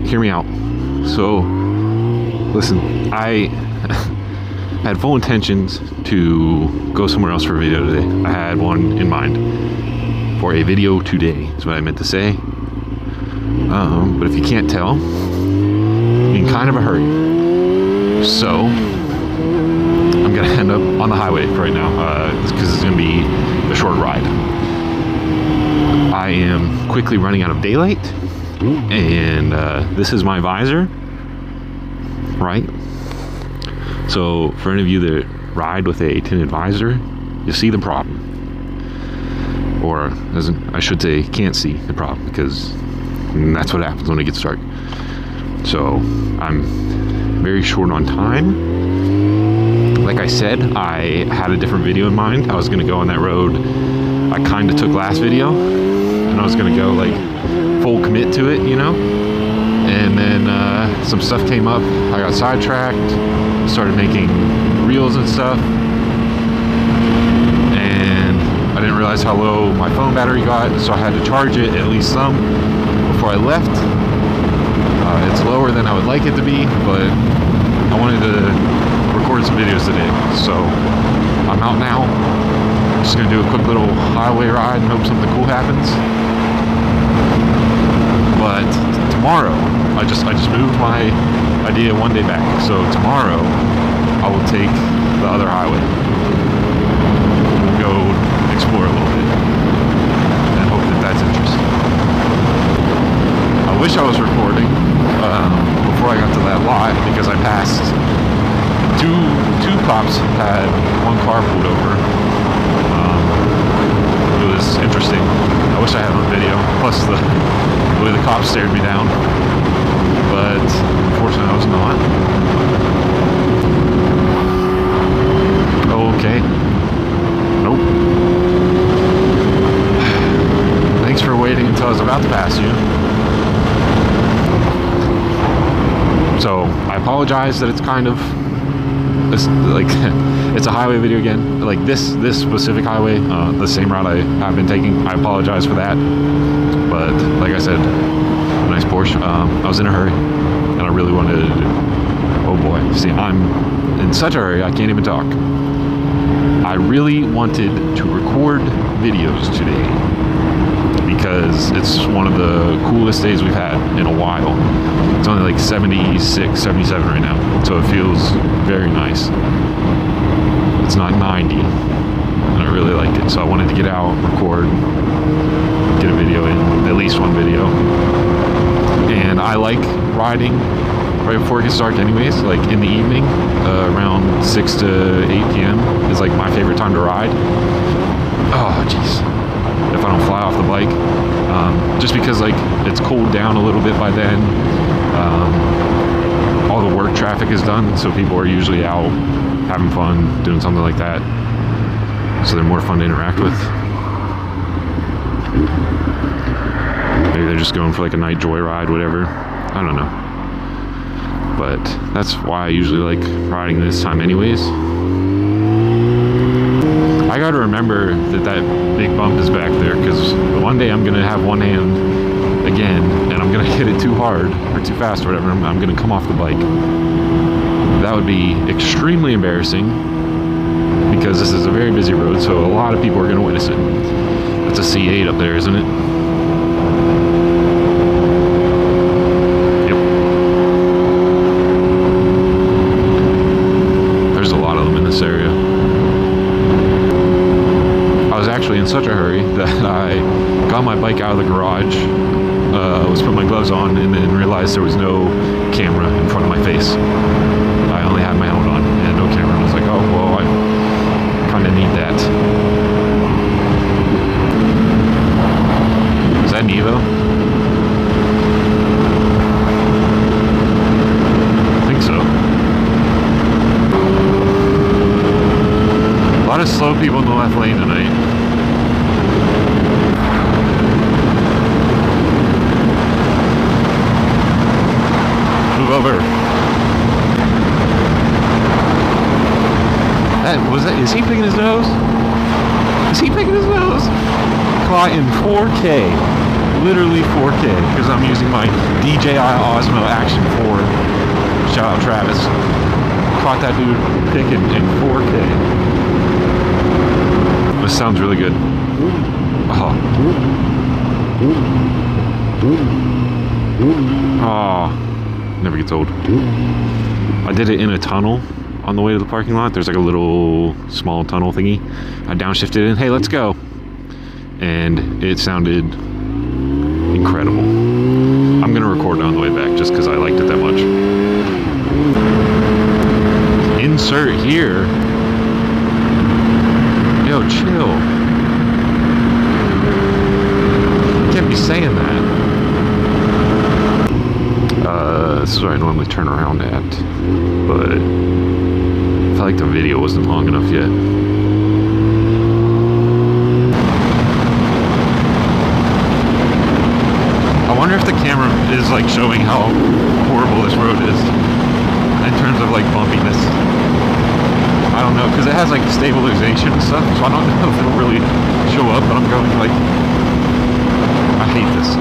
hear me out. So, listen, I had full intentions to go somewhere else for a video today. I had one in mind for a video today, is what I meant to say. But if you can't tell, I'm in kind of a hurry. So, I'm gonna end up on the highway right now, because it's gonna be a short ride. I am quickly running out of daylight, and this is my visor, right? So for any of you that ride with a tinted visor, you see the problem, or I should say can't see the problem, because that's what happens when it gets dark. So I'm very short on time. Like I said, I had a different video in mind. I was gonna go on that road I kind of took last video, and I was gonna go like full commit to it, you know? And then some stuff came up. I got sidetracked, started making reels and stuff, and I didn't realize how low my phone battery got, so I had to charge it at least some before I left. It's lower than I would like it to be, but I wanted to record some videos today, so I'm out now. I'm just gonna do a quick little highway ride and hope something cool happens. But tomorrow, I just moved my idea one day back. So tomorrow, I will take the other highway. We'll go explore a little bit and hope that that's interesting. I wish I was recording before I got to that lot, because I passed two cops had one car pulled over. It was interesting. I wish I had it on video. Plus the way the cops stared me down, but unfortunately I was not. Okay. Nope. Thanks for waiting until I was about to pass you. So I apologize that it's kind of like it's a highway video again. Like this specific highway, the same route I have been taking. I apologize for that. But like I said, nice Porsche. I was in a hurry, and I really wanted to do. Oh boy, see, I'm in such a hurry I can't even talk. I really wanted to record videos today because it's one of the coolest days we've had in a while. It's only like 76, 77 right now, so it feels very nice. It's not 90, and I really like it. So I wanted to get out, record, get a video in, at least one video. And I like riding right before it gets dark anyways, like in the evening, around 6 to 8 p.m. is like my favorite time to ride. Oh, jeez. If I don't fly off the bike. Just because like it's cooled down a little bit by then. All the work traffic is done, so people are usually out having fun, doing something like that. So they're more fun to interact with. Maybe they're just going for like a night joyride, whatever. I don't know. But that's why I usually like riding this time anyways. I gotta remember that big bump is back there, because one day I'm gonna have one hand again, and I'm gonna hit it too hard or too fast or whatever. I'm gonna come off the bike. That would be extremely embarrassing, because this is a very busy road, so a lot of people are gonna witness it. That's a C8 up there, isn't it? Yep. There's a lot of them in this area. I was actually in such a hurry that I got my bike out of the garage, was putting my gloves on, and then realized there was no camera in front of my face. I only had my helmet on and no camera. And I was like, oh, well, I kind of need that. Is that an Evo? I think so. A lot of slow people in the left lane tonight. Move over. Is he picking his nose? Is he picking his nose? Caught in 4K. literally 4K because I'm using my DJI Osmo Action 4. Shout out Travis. Caught that dude picking in 4K. This sounds really good. Oh. Oh, never gets old. I did it in a tunnel on the way to the parking lot. There's like a little small tunnel thingy. I downshifted in. Hey, let's go. And it sounded incredible. I'm gonna record it on the way back just because I liked it that much. Insert here. Yo, chill. You can't be saying that. This is where I normally turn around at, but I felt like the video wasn't long enough yet. I wonder if the camera is like showing how horrible this road is in terms of like bumpiness. I don't know, because it has like stabilization and stuff, so I don't know if it'll really show up, but I'm going like, I hate this.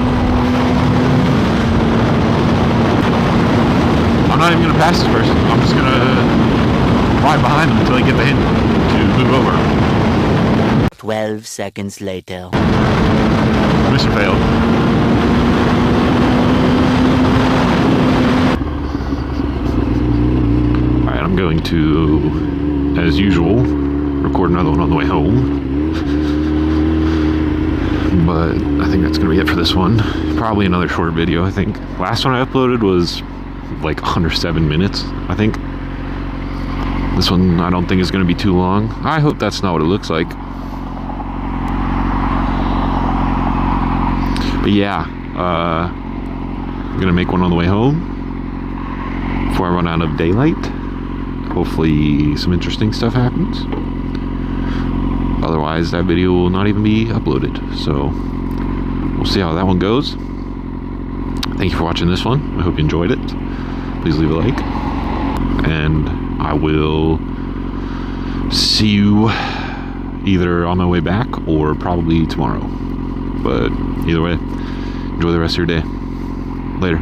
I'm not even going to pass this person. I'm just going to ride behind them until I get the hint to move over. 12 seconds later. Mission failed. Alright, I'm going to, as usual, record another one on the way home. But I think that's going to be it for this one. Probably another short video, I think. Last one I uploaded was like under 7 minutes, I think. This one I don't think is going to be too long. I hope that's not what it looks like. But yeah, I'm going to make one on the way home before I run out of daylight. Hopefully some interesting stuff happens. Otherwise that video will not even be uploaded. So we'll see how that one goes. Thank you for watching this one. I hope you enjoyed it. Please leave a like, and I will see you either on my way back or probably tomorrow. But either way, enjoy the rest of your day. Later.